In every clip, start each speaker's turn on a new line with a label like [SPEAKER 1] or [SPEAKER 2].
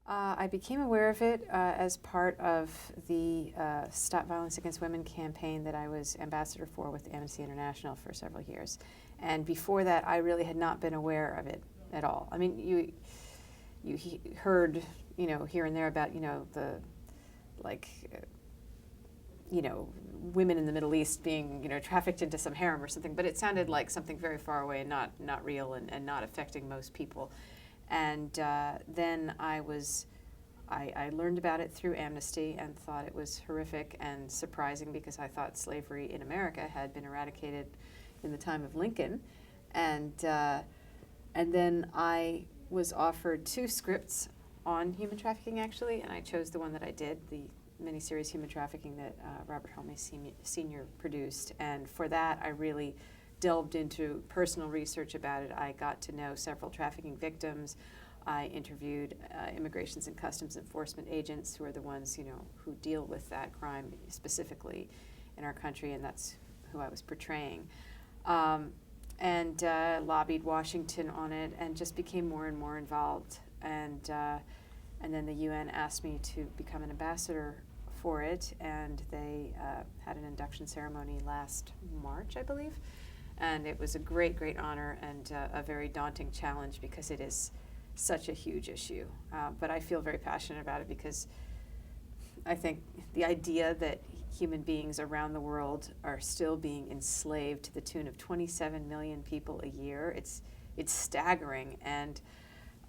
[SPEAKER 1] I became aware of it as part of the Stop Violence Against Women campaign that I was ambassador for with Amnesty International for several years. And before that, I really had not been aware of it at all. I mean, you heard, here and there about, women in the Middle East being, trafficked into some harem or something, but it sounded like something very far away and not real and not affecting most people. And then I learned about it through Amnesty and thought it was horrific and surprising because I thought slavery in America had been eradicated in the time of Lincoln. And then I was offered 2 scripts on human trafficking, actually, and I chose the one that I did, the miniseries Human Trafficking that Robert Helmy Sr. produced. And for that, I really delved into personal research about it. I got to know several trafficking victims. I interviewed immigrations and customs enforcement agents who are the ones, who deal with that crime specifically in our country, and that's who I was portraying. And lobbied Washington on it and just became more and more involved. And then the UN asked me to become an ambassador for it, and they had an induction ceremony last March, I believe. And it was a great, great honor and a very daunting challenge because it is such a huge issue. But I feel very passionate about it because I think the idea that human beings around the world are still being enslaved to the tune of 27 million people a year, it's staggering. And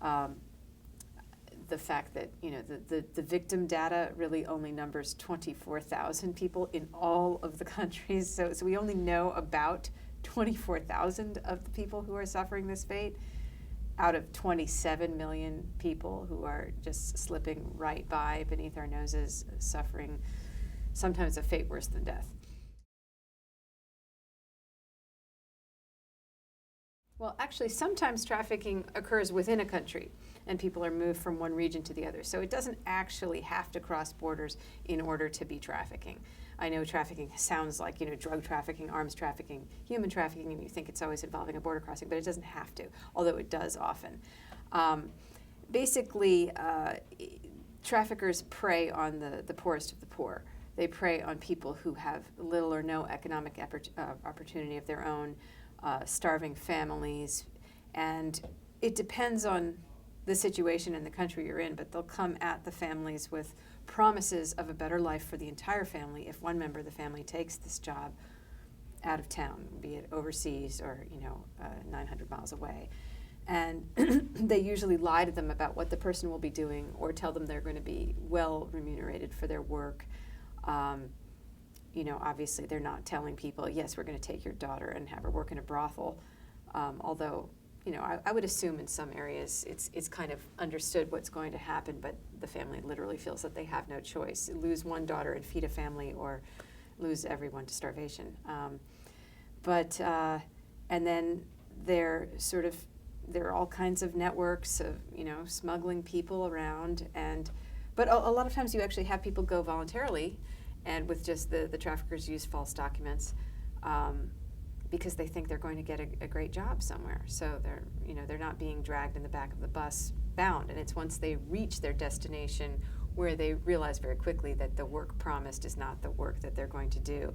[SPEAKER 1] the fact that the victim data really only numbers 24,000 people in all of the countries. So we only know about 24,000 of the people who are suffering this fate out of 27 million people who are just slipping right by beneath our noses, suffering sometimes a fate worse than death. Well, actually, sometimes trafficking occurs within a country and people are moved from one region to the other. So it doesn't actually have to cross borders in order to be trafficking. I know trafficking sounds like, drug trafficking, arms trafficking, human trafficking, and you think it's always involving a border crossing, but it doesn't have to, although it does often. Basically, traffickers prey on the poorest of the poor. They prey on people who have little or no economic opportunity of their own, starving families, and it depends on the situation in the country you're in, but they'll come at the families with promises of a better life for the entire family if one member of the family takes this job out of town, be it overseas or 900 miles away. And they usually lie to them about what the person will be doing or tell them they're going to be well remunerated for their work. Obviously they're not telling people, yes, we're going to take your daughter and have her work in a brothel, although I would assume in some areas it's kind of understood what's going to happen, but the family literally feels that they have no choice. Lose one daughter and feed a family, or lose everyone to starvation. And then there are all kinds of networks of smuggling people around, but a lot of times you actually have people go voluntarily, and with just the traffickers use false documents. Because they think they're going to get a great job somewhere. So they're not being dragged in the back of the bus bound. And it's once they reach their destination where they realize very quickly that the work promised is not the work that they're going to do.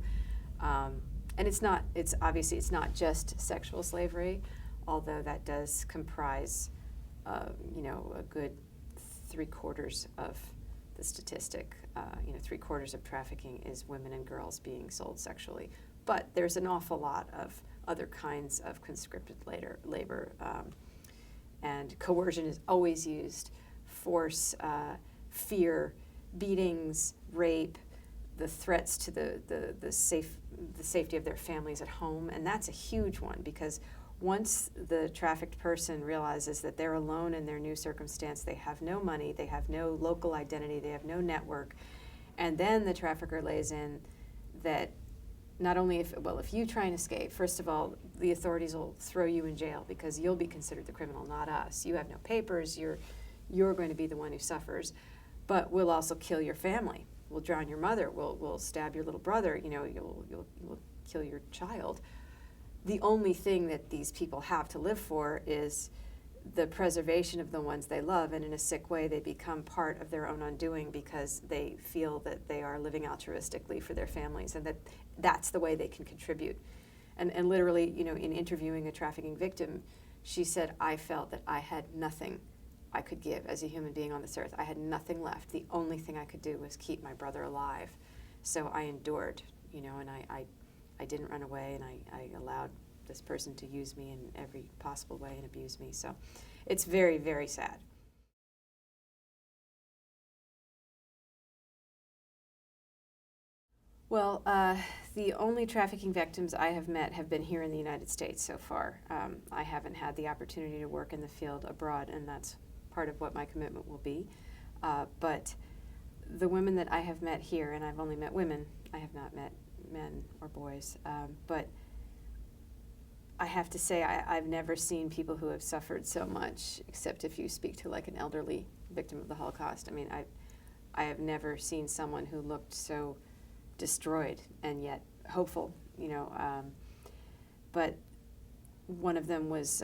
[SPEAKER 1] And it's obviously not just sexual slavery, although that does comprise a good 3/4 of the statistic. 3/4 of trafficking is women and girls being sold sexually. But there's an awful lot of other kinds of conscripted labor, and coercion is always used. Force, fear, beatings, rape, the threats to the safety of their families at home, and that's a huge one because once the trafficked person realizes that they're alone in their new circumstance, they have no money, they have no local identity, they have no network, and then the trafficker lays in that not only if you try and escape, first of all, the authorities will throw you in jail because you'll be considered the criminal, not us. You have no papers, you're going to be the one who suffers, but we'll also kill your family. We'll drown your mother, we'll stab your little brother, you'll kill your child. The only thing that these people have to live for is the preservation of the ones they love, and in a sick way they become part of their own undoing because they feel that they are living altruistically for their families, and that that's the way they can contribute. And literally, you know, in interviewing a trafficking victim, she said, I felt that I had nothing I could give as a human being on this earth. I had nothing left. The only thing I could do was keep my brother alive. So I endured, you know, and I didn't run away, and I allowed this person to use me in every possible way and abuse me. So it's very, very sad. Well, the only trafficking victims I have met have been here in the United States so far. I haven't had the opportunity to work in the field abroad, and that's part of what my commitment will be. But the women that I have met here, and I've only met women, I have not met men or boys, but I have to say I've never seen people who have suffered so much, except if you speak to like an elderly victim of the Holocaust. I mean, I have never seen someone who looked so destroyed and yet hopeful, you know. But one of them was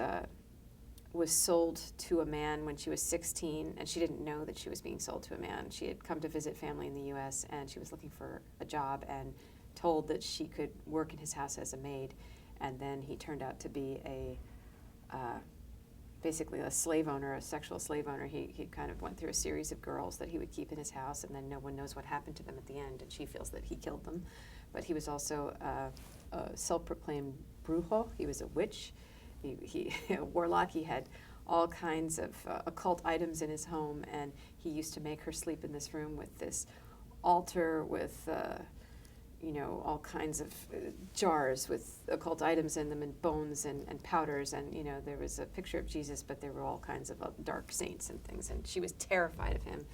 [SPEAKER 1] sold to a man when she was 16, and she didn't know that she was being sold to a man. She had come to visit family in the U.S., and she was looking for a job and told that she could work in his house as a maid. And then he turned out to be basically a slave owner, a sexual slave owner. He kind of went through a series of girls that he would keep in his house, and then no one knows what happened to them at the end, and she feels that he killed them. But he was also a self-proclaimed brujo. He was a witch, he a warlock. He had all kinds of occult items in his home, and he used to make her sleep in this room with this altar with you know, all kinds of jars with occult items in them, and bones and powders, and, you know, there was a picture of Jesus, but there were all kinds of dark saints and things, and she was terrified of him.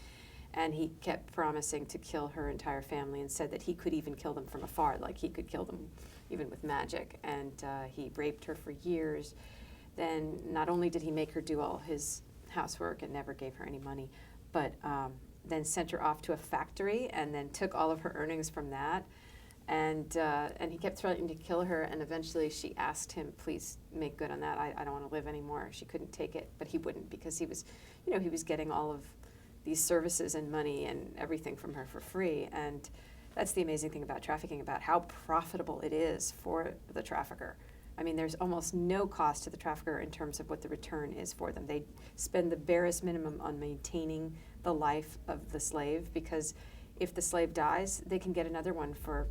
[SPEAKER 1] And he kept promising to kill her entire family, and said that he could even kill them from afar, like he could kill them even with magic. And he raped her for years. Then not only did he make her do all his housework and never gave her any money, but then sent her off to a factory and then took all of her earnings from that. And he kept threatening to kill her, and eventually she asked him, please make good on that. I don't want to live anymore. She couldn't take it, but he wouldn't, because he was, you know, he was getting all of these services and money and everything from her for free. And that's the amazing thing about trafficking, about how profitable it is for the trafficker. I mean, there's almost no cost to the trafficker in terms of what the return is for them. They spend the barest minimum on maintaining the life of the slave, because if the slave dies, they can get another one for,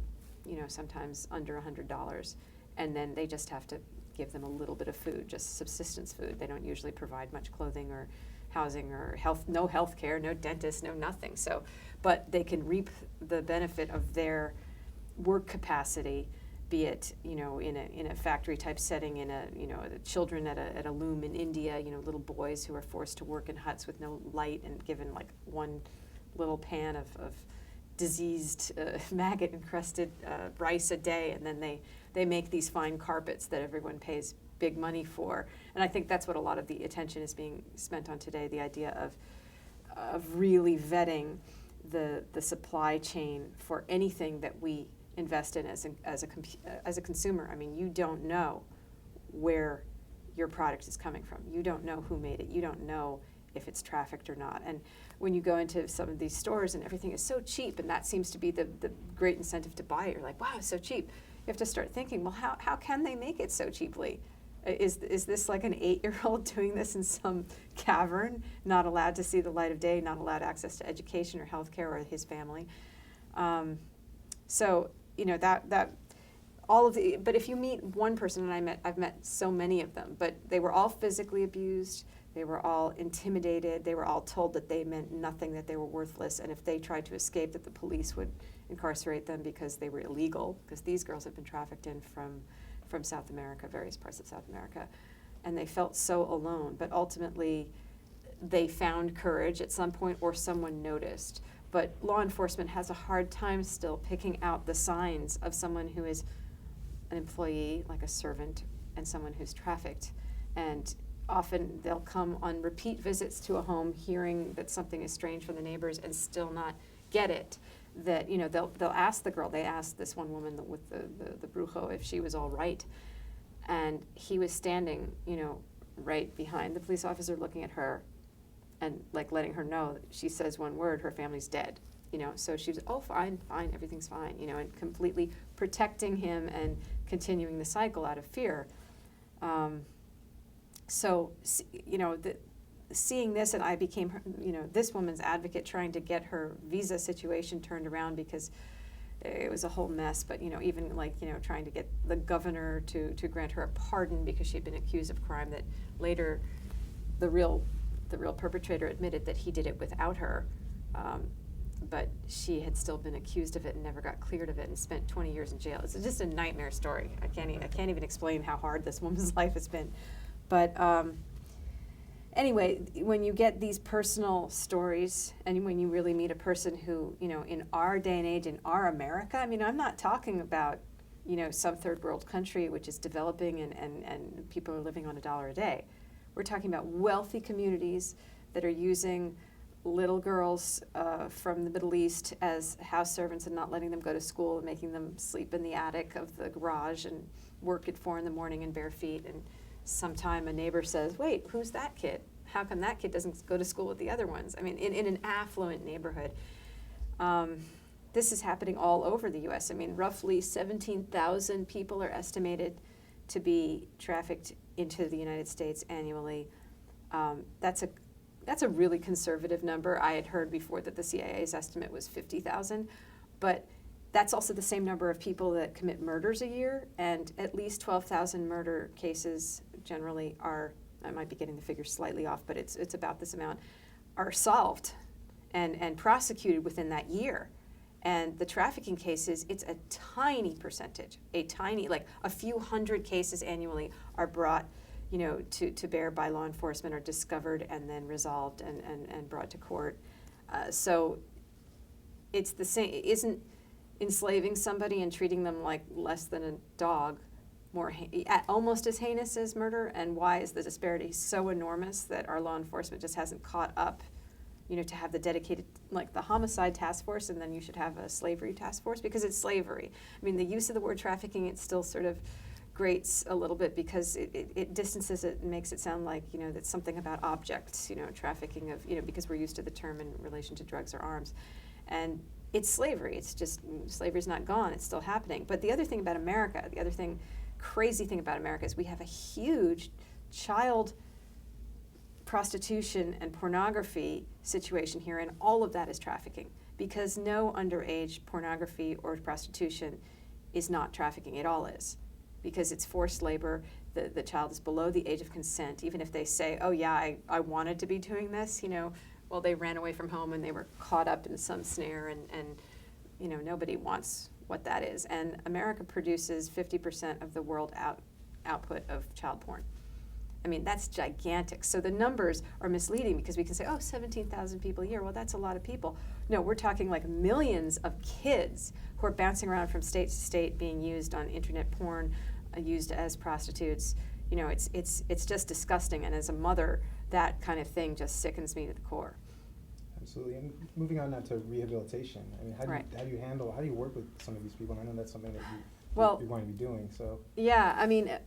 [SPEAKER 1] you know, sometimes under $100, and then they just have to give them a little bit of food, just subsistence food. They don't usually provide much clothing or housing or no health care, no dentist, no nothing. So, but they can reap the benefit of their work capacity, be it, you know, in a factory type setting, in a, you know, the children at a loom in India, you know, little boys who are forced to work in huts with no light and given like one little pan of diseased, maggot-encrusted rice a day, and then they make these fine carpets that everyone pays big money for. And I think that's what a lot of the attention is being spent on today, the idea of really vetting the supply chain for anything that we invest in as a consumer. I mean, you don't know where your product is coming from. You don't know who made it. You don't know if it's trafficked or not. And when you go into some of these stores and everything is so cheap, and that seems to be the great incentive to buy it, you're like, wow, it's so cheap. You have to start thinking, well, how can they make it so cheaply? Is this like an 8-year-old doing this in some cavern, not allowed to see the light of day, not allowed access to education or healthcare or his family? So, you know, that all of the, but if you meet one person, and I've met so many of them, but they were all physically abused. They were all intimidated. They were all told that they meant nothing, that they were worthless, and if they tried to escape, that the police would incarcerate them because they were illegal, because these girls have been trafficked in from South America, various parts of South America, and they felt so alone. But ultimately, they found courage at some point, or someone noticed. But law enforcement has a hard time still picking out the signs of someone who is an employee, like a servant, and someone who's trafficked. And often they'll come on repeat visits to a home, hearing that something is strange from the neighbors, and still not get it. That, you know, they'll ask the girl. They asked this one woman with the brujo if she was all right, and he was standing, you know, right behind the police officer looking at her and like letting her know that she says one word, her family's dead. So she was, oh, fine, everything's fine, and completely protecting him and continuing the cycle out of fear. Seeing this, and I became, this woman's advocate, trying to get her visa situation turned around because it was a whole mess. But even trying to get the governor to grant her a pardon because she had been accused of crime that later the real perpetrator admitted that he did it without her. But she had still been accused of it and never got cleared of it and spent 20 years in jail. It's just a nightmare story. I can't even explain how hard this woman's life has been. But anyway, when you get these personal stories and when you really meet a person who, in our day and age, in our America, I'm not talking about, some third world country which is developing and people are living on $1 a day. We're talking about wealthy communities that are using little girls from the Middle East as house servants and not letting them go to school and making them sleep in the attic of the garage and work at 4 a.m. in bare feet. And sometime a neighbor says, wait, who's that kid? How come that kid doesn't go to school with the other ones? In an affluent neighborhood. This is happening all over the U.S. Roughly 17,000 people are estimated to be trafficked into the United States annually. That's a really conservative number. I had heard before that the CIA's estimate was 50,000, but that's also the same number of people that commit murders a year, and at least 12,000 murder cases generally are, I might be getting the figures slightly off, but it's about this amount, are solved and prosecuted within that year. And the trafficking cases, it's a tiny percentage, like a few hundred cases annually are brought to bear by law enforcement, are discovered and then resolved and brought to court. So it's the same. Isn't enslaving somebody and treating them like less than a dog almost as heinous as murder? And why is the disparity so enormous that our law enforcement just hasn't caught up, to have the dedicated, like the homicide task force, and then you should have a slavery task force? Because it's slavery. The use of the word trafficking, it's still sort of grates a little bit because it distances it and makes it sound like, that's something about objects, trafficking of, because we're used to the term in relation to drugs or arms. And it's slavery. It's just, slavery's not gone. It's still happening. But the other thing about America, crazy thing about America is we have a huge child prostitution and pornography situation here, and all of that is trafficking because no underage pornography or prostitution is not trafficking. It all is. Because it's forced labor, the child is below the age of consent. Even if they say, oh yeah, I wanted to be doing this, well, they ran away from home and they were caught up in some snare, and nobody wants what that is. And America produces 50% of the world output of child porn. That's gigantic. So the numbers are misleading because we can say, 17,000 people a year. Well, that's a lot of people. No, we're talking like millions of kids who are bouncing around from state to state being used on internet porn, used as prostitutes. It's just disgusting. And as a mother, that kind of thing just sickens me to the core.
[SPEAKER 2] Absolutely. And moving on now to rehabilitation. How do you work with some of these people? And I know that's something that you want to be doing. So
[SPEAKER 1] yeah,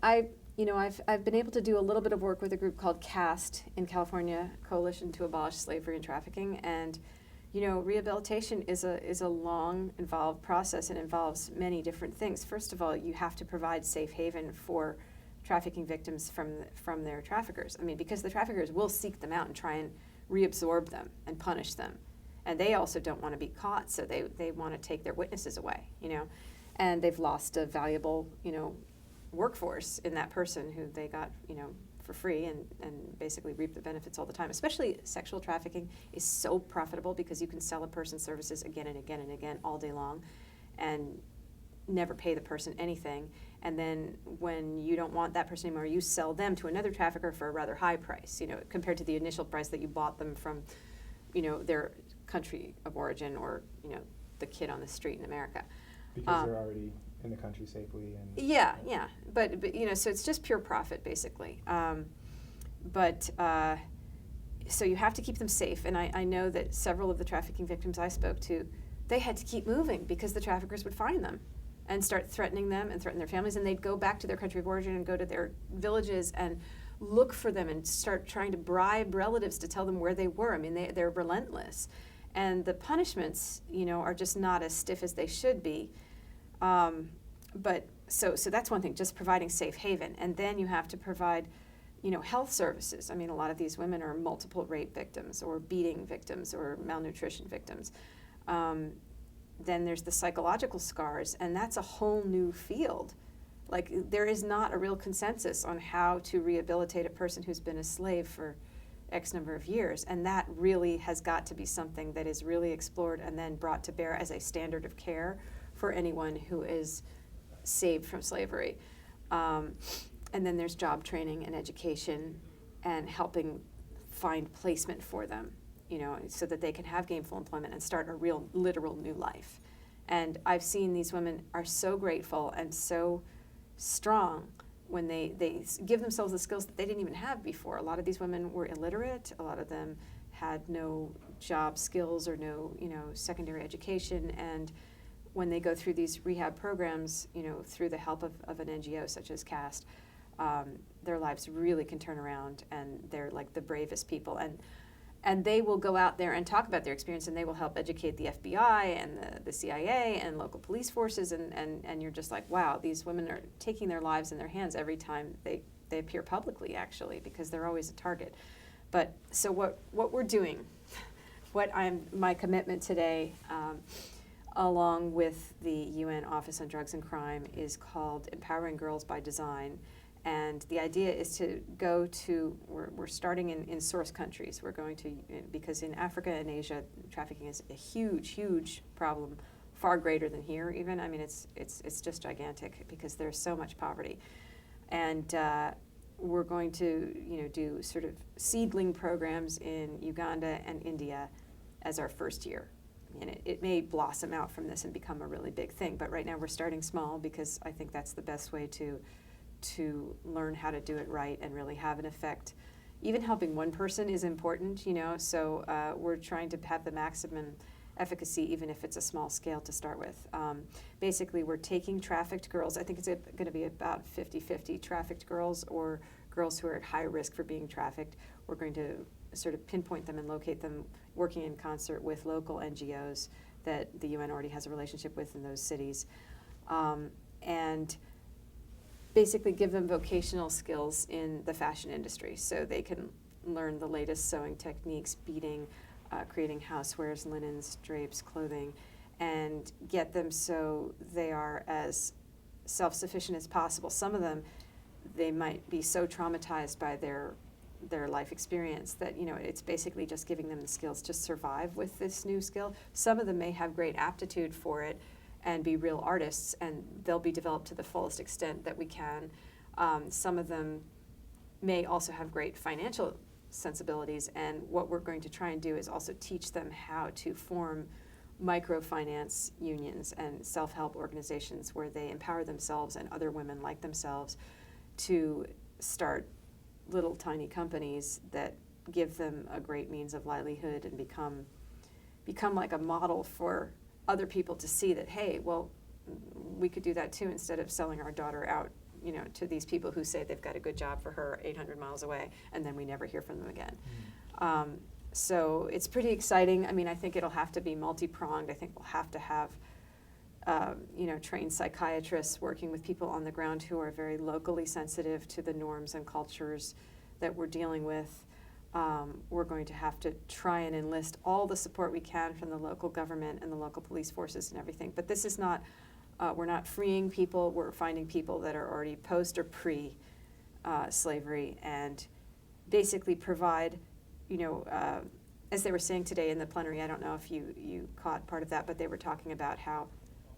[SPEAKER 1] I've been able to do a little bit of work with a group called CAST in California, Coalition to Abolish Slavery and Trafficking, and rehabilitation is a long, involved process and involves many different things. First of all, you have to provide safe haven for trafficking victims from their traffickers. Because the traffickers will seek them out and try and reabsorb them and punish them, and they also don't want to be caught, so they want to take their witnesses away, and they've lost a valuable, workforce in that person who they got, for free and basically reap the benefits all the time. Especially sexual trafficking is so profitable because you can sell a person's services again and again and again all day long and never pay the person anything. And then when you don't want that person anymore, you sell them to another trafficker for a rather high price, compared to the initial price that you bought them from, their country of origin or, the kid on the street in America.
[SPEAKER 2] Because they're already in the country safely. And
[SPEAKER 1] yeah. But so it's just pure profit, basically. So you have to keep them safe. And I know that several of the trafficking victims I spoke to, they had to keep moving because the traffickers would find them and start threatening them and threaten their families. And they'd go back to their country of origin and go to their villages and look for them and start trying to bribe relatives to tell them where they were. I mean, they're relentless. And the punishments, are just not as stiff as they should be. But so that's one thing, just providing safe haven. And then you have to provide, health services. I mean, a lot of these women are multiple rape victims or beating victims or malnutrition victims. Then there's the psychological scars, and that's a whole new field. Like, there is not a real consensus on how to rehabilitate a person who's been a slave for X number of years, and that really has got to be something that is really explored and then brought to bear as a standard of care for anyone who is saved from slavery. And then there's job training and education and helping find placement for them, so that they can have gainful employment and start a real, literal new life. And I've seen these women are so grateful and so strong when they give themselves the skills that they didn't even have before. A lot of these women were illiterate. A lot of them had no job skills or no, secondary education. And when they go through these rehab programs, through the help of an NGO such as CAST, their lives really can turn around, and they're like the bravest people. And they will go out there and talk about their experience, and they will help educate the FBI and the CIA and local police forces, and you're just like, wow, these women are taking their lives in their hands every time they appear publicly, actually, because they're always a target. But so what we're doing, my commitment today, along with the UN Office on Drugs and Crime, is called Empowering Girls by Design. And the idea is to go to, we're starting in source countries. We're going to, because in Africa and Asia, trafficking is a huge, huge problem, far greater than here even. I mean, it's just gigantic because there's so much poverty. And we're going to, do sort of seedling programs in Uganda and India as our first year. And it may blossom out from this and become a really big thing. But right now we're starting small because I think that's the best way to learn how to do it right and really have an effect. Even helping one person is important, so we're trying to have the maximum efficacy, even if it's a small scale to start with. Basically, we're taking trafficked girls. I think it's going to be about 50-50 trafficked girls or girls who are at high risk for being trafficked. We're going to sort of pinpoint them and locate them, working in concert with local NGOs that the UN already has a relationship with in those cities. And basically give them vocational skills in the fashion industry so they can learn the latest sewing techniques, beading, creating housewares, linens, drapes, clothing, and get them so they are as self-sufficient as possible. Some of them, they might be so traumatized by their life experience that, it's basically just giving them the skills to survive with this new skill. Some of them may have great aptitude for it and be real artists, and they'll be developed to the fullest extent that we can. Some of them may also have great financial sensibilities, and what we're going to try and do is also teach them how to form microfinance unions and self-help organizations where they empower themselves and other women like themselves to start little tiny companies that give them a great means of livelihood and become like a model for other people to see that, hey, well, we could do that too instead of selling our daughter out, to these people who say they've got a good job for her 800 miles away, and then we never hear from them again. So it's pretty exciting. I mean, I think it'll have to be multi-pronged. I think we'll have to have, trained psychiatrists working with people on the ground who are very locally sensitive to the norms and cultures that we're dealing with. We're going to have to try and enlist all the support we can from the local government and the local police forces and everything. But this is not, we're not freeing people, we're finding people that are already post or pre-slavery and basically provide, as they were saying today in the plenary, I don't know if you caught part of that, but they were talking about how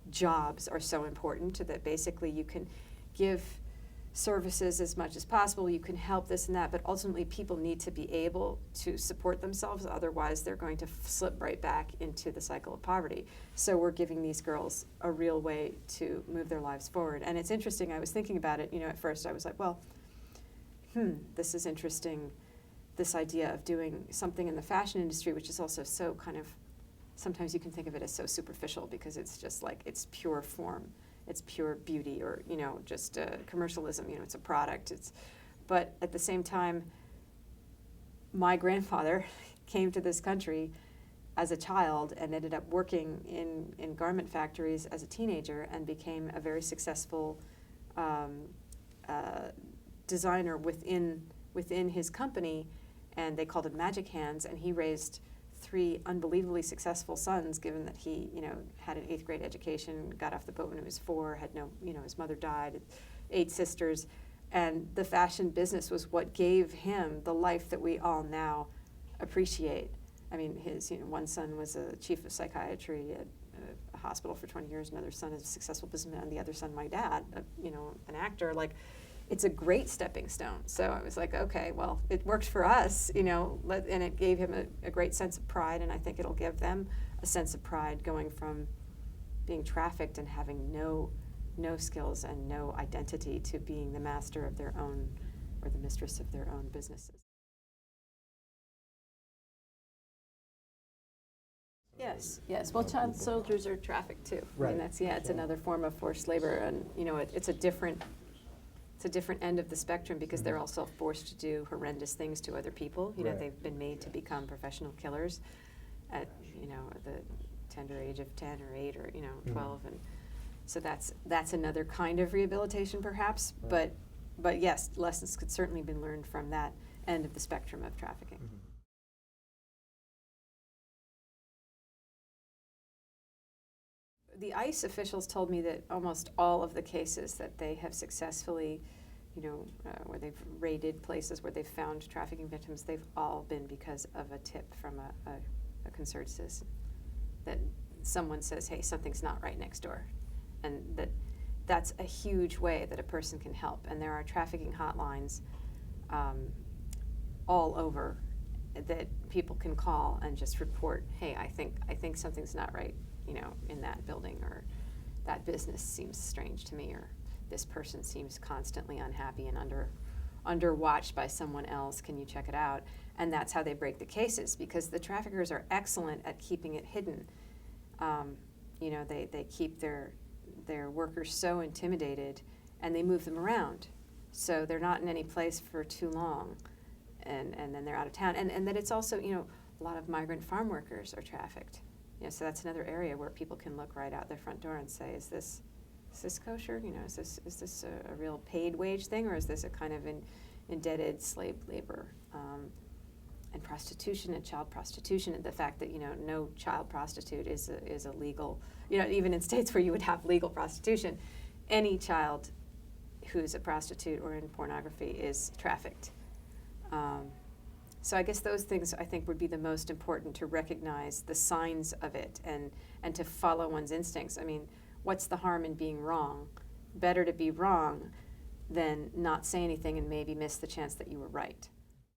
[SPEAKER 1] jobs are so important that basically you can give services as much as possible, you can help this and that, but ultimately people need to be able to support themselves, otherwise they're going to slip right back into the cycle of poverty. So we're giving these girls a real way to move their lives forward. And it's interesting, I was thinking about it, at first I was like, well, this is interesting, this idea of doing something in the fashion industry, which is also so kind of, sometimes you can think of it as so superficial because it's just like, it's pure form. It's pure beauty or, just commercialism, it's a product. But at the same time, my grandfather came to this country as a child and ended up working in garment factories as a teenager and became a very successful designer within his company, and they called it Magic Hands, and he raised 3 unbelievably successful sons, given that he, had an 8th grade education, got off the boat when he was 4, had no, his mother died, 8 sisters, and the fashion business was what gave him the life that we all now appreciate. I mean, his, one son was a chief of psychiatry at a hospital for 20 years, another son is a successful businessman, the other son, my dad, an actor. Like, it's a great stepping stone. So I was like, okay, well, it worked for us, and it gave him a great sense of pride, and I think it'll give them a sense of pride going from being trafficked and having no skills and no identity to being the master of their own or the mistress of their own businesses. Yes. Well, child soldiers are trafficked too.
[SPEAKER 2] Right.
[SPEAKER 1] I mean, it's another form of forced labor, and it's a different end of the spectrum because they're also forced to do horrendous things to other people. They've been made to become professional killers at the tender age of 10 or 8 or 12, and so that's another kind of rehabilitation, perhaps.
[SPEAKER 2] Right.
[SPEAKER 1] But yes, lessons could certainly be learned from that end of the spectrum of trafficking.
[SPEAKER 2] Mm-hmm.
[SPEAKER 1] The ICE officials told me that almost all of the cases that they have successfully, where they've raided places where they've found trafficking victims, they've all been because of a tip from a concerned citizen. That someone says, hey, something's not right next door. And that's a huge way that a person can help. And there are trafficking hotlines all over that people can call and just report, hey, I think something's not right, in that building, or that business seems strange to me, or this person seems constantly unhappy and under watched by someone else. Can you check it out? And that's how they break the cases, because the traffickers are excellent at keeping it hidden. They keep their workers so intimidated, and they move them around, so they're not in any place for too long, and then they're out of town. And that it's also, a lot of migrant farm workers are trafficked. So that's another area where people can look right out their front door and say, is this kosher? Is this a real paid wage thing, or is this a kind of indebted slave labor? And prostitution and child prostitution, and the fact that no child prostitute is illegal. Even in states where you would have legal prostitution, any child who's a prostitute or in pornography is trafficked. So I guess those things, I think, would be the most important, to recognize the signs of it and to follow one's instincts. I mean, what's the harm in being wrong? Better to be wrong than not say anything and maybe miss the chance that you were right.